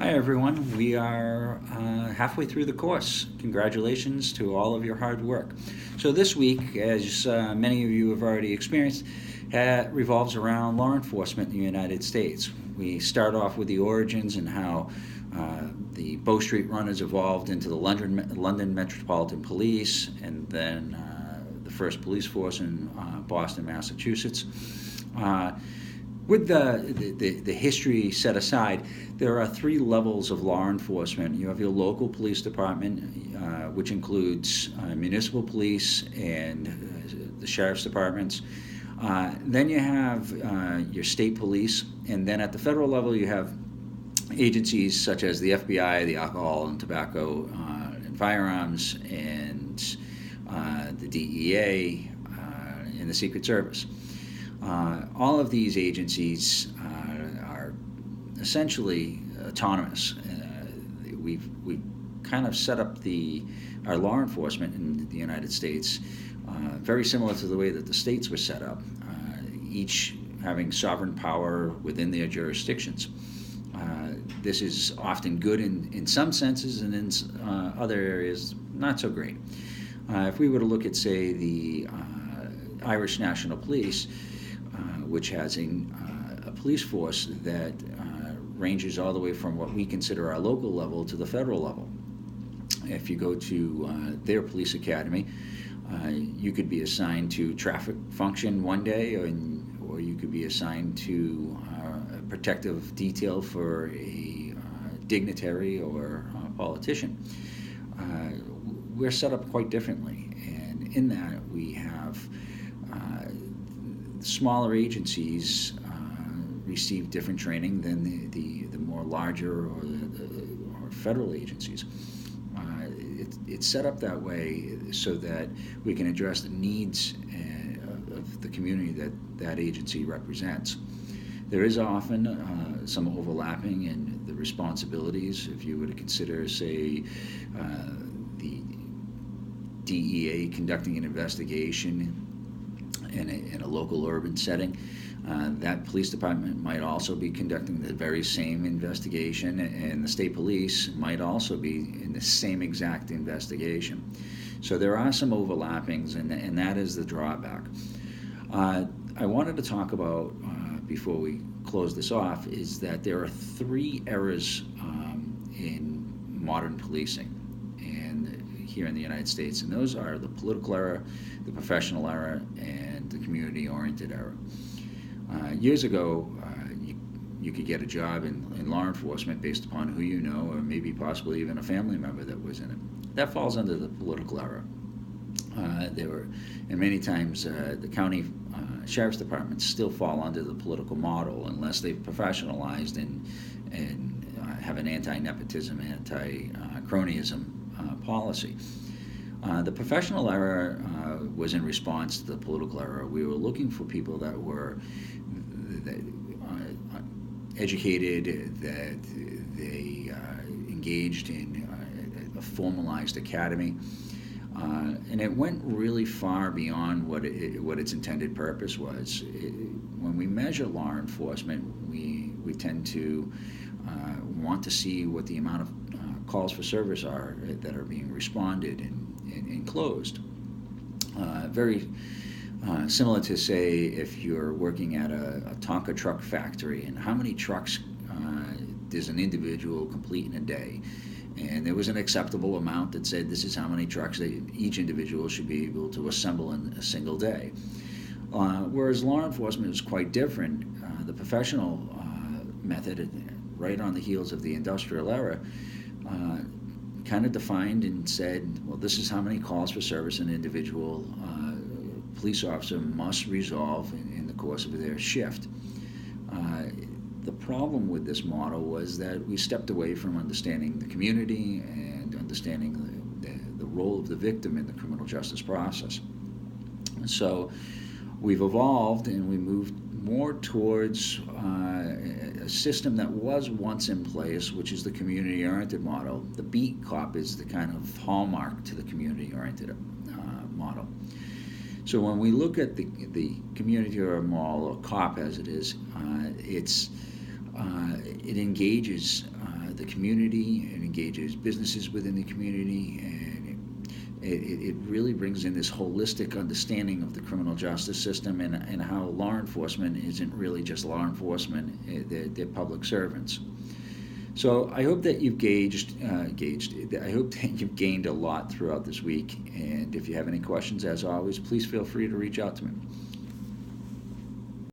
Hi everyone, we are halfway through the course. Congratulations to all of your hard work. So this week, as many of you have already experienced, revolves around law enforcement in the United States. We start off with the origins and how the Bow Street Runners evolved into the London Metropolitan Police, and then the first police force in Boston, Massachusetts. With the history set aside, there are three levels of law enforcement. You have your local police department, which includes municipal police and the sheriff's departments. Then you have your state police, and then at the federal level you have agencies such as the FBI, the Alcohol and Tobacco and Firearms, and the DEA, and the Secret Service. All of these agencies are essentially autonomous. We've kind of set up our law enforcement in the United States very similar to the way that the states were set up, each having sovereign power within their jurisdictions. This is often good in some senses, and in other areas not so great. If we were to look at, say, the Irish National Police, which has a police force that ranges all the way from what we consider our local level to the federal level. If you go to their police academy, you could be assigned to traffic function one day, or you could be assigned to a protective detail for a dignitary or a politician. We're set up quite differently, and in that we have smaller agencies receive different training than the more larger or federal agencies. It's set up that way so that we can address the needs of the community that agency represents. There is often some overlapping in the responsibilities. If you were to consider, say, the DEA conducting an investigation in a local urban setting, that police department might also be conducting the very same investigation, and the state police might also be in the same exact investigation. So there are some overlappings, and that is the drawback. I wanted to talk about, before we close this off, is that there are three eras in modern policing here in the United States, and those are the political era, the professional era, and the community-oriented era. Years ago, you could get a job in law enforcement based upon who you know, or maybe possibly even a family member that was in it. That falls under the political era. And many times the county sheriff's departments still fall under the political model unless they've professionalized and have an anti-nepotism, anti-cronyism policy. The professional era was in response to the political era. We were looking for people that were educated, that they engaged in a formalized academy, and it went really far beyond what its intended purpose was. When we measure law enforcement, we tend to want to see what the amount of calls for service are that are being responded and closed. Very similar to, say, if you're working at a Tonka truck factory, and how many trucks does an individual complete in a day? And there was an acceptable amount that said this is how many trucks each individual should be able to assemble in a single day. Whereas law enforcement is quite different. The professional method, right on the heels of the industrial era, kind of defined and said, well, this is how many calls for service an individual police officer must resolve in the course of their shift. The problem with this model was that we stepped away from understanding the community and understanding the role of the victim in the criminal justice process. And so we've evolved, and we moved more towards a system that was once in place, which is the community-oriented model. The beat cop is the kind of hallmark to the community-oriented model. So when we look at the community-oriented model, or COP as it is, it engages the community, it engages businesses within the community, and it really brings in this holistic understanding of the criminal justice system and how law enforcement isn't really just law enforcement, they're public servants. So I hope that you've I hope that you've gained a lot throughout this week, and if you have any questions, as always, please feel free to reach out to me.